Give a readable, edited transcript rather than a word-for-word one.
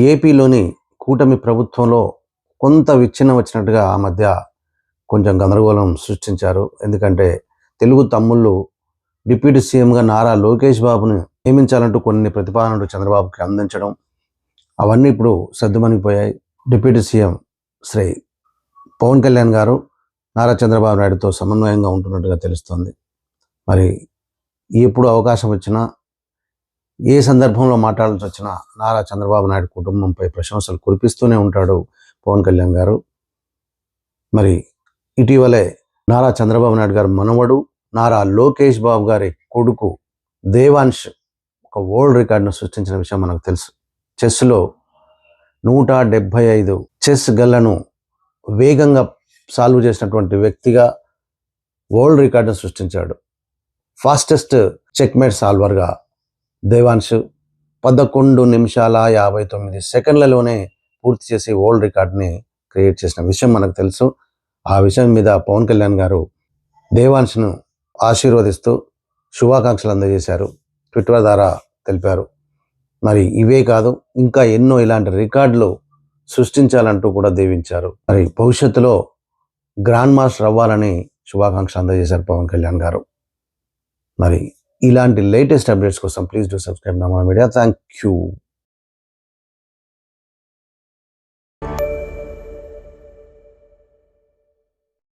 ఏపీలోని కూటమి ప్రభుత్వంలో కొంత విచ్ఛిన్నం వచ్చినట్టుగా ఆ మధ్య కొంచెం గందరగోళం సృష్టించారు. ఎందుకంటే తెలుగు తమ్ముళ్ళు డిప్యూటీ సీఎంగా నారా లోకేష్ బాబుని నియమించాలంటూ కొన్ని ప్రతిపాదనలు చంద్రబాబుకి అందించడం, అవన్నీ ఇప్పుడు సద్దుమణిగిపోయాయి. డిప్యూటీ సీఎం శ్రీ పవన్ కళ్యాణ్ గారు నారా చంద్రబాబు నాయుడుతో సమన్వయంగా ఉంటున్నట్టుగా తెలుస్తోంది. మరి ఎప్పుడు అవకాశం వచ్చినా, ఏ సందర్భంలో మాట్లాడాల్సి వచ్చినా నారా చంద్రబాబు నాయుడు కుటుంబంపై ప్రశంసలు కురిపిస్తూనే ఉంటాడు పవన్ కళ్యాణ్ గారు. మరి ఇటీవలే నారా చంద్రబాబు నాయుడు గారు మనవడు నారా లోకేష్ బాబు గారి కొడుకు దేవాంశ్ ఒక వరల్డ్ రికార్డును సృష్టించిన విషయం మనకు తెలుసు. చెస్లో 175 చెస్ గల్లను వేగంగా సాల్వ్ చేసినటువంటి వ్యక్తిగా వరల్డ్ రికార్డును సృష్టించాడు. ఫాస్టెస్ట్ చెక్మేట్ సాల్వర్గా దేవాంశ్ 11 నిమిషాల 59 సెకండ్లలోనే పూర్తి చేసి వరల్డ్ రికార్డ్ని క్రియేట్ చేసిన విషయం మనకు తెలుసు. ఆ విషయం మీద పవన్ కళ్యాణ్ గారు దేవాంశ్ను ఆశీర్వదిస్తూ శుభాకాంక్షలు అందజేశారు, ట్విట్టర్ ద్వారా తెలిపారు. మరి ఇవే కాదు, ఇంకా ఎన్నో ఇలాంటి రికార్డులు సృష్టించాలంటూ కూడా దీవించారు. మరి భవిష్యత్తులో గ్రాండ్ మాస్టర్ అవ్వాలని శుభాకాంక్షలు అందజేశారు పవన్ కళ్యాణ్ గారు. మరి ఇలాంటి లేటెస్ట్ అప్డేట్స్ కోసం please do subscribe Namo media. Thank you.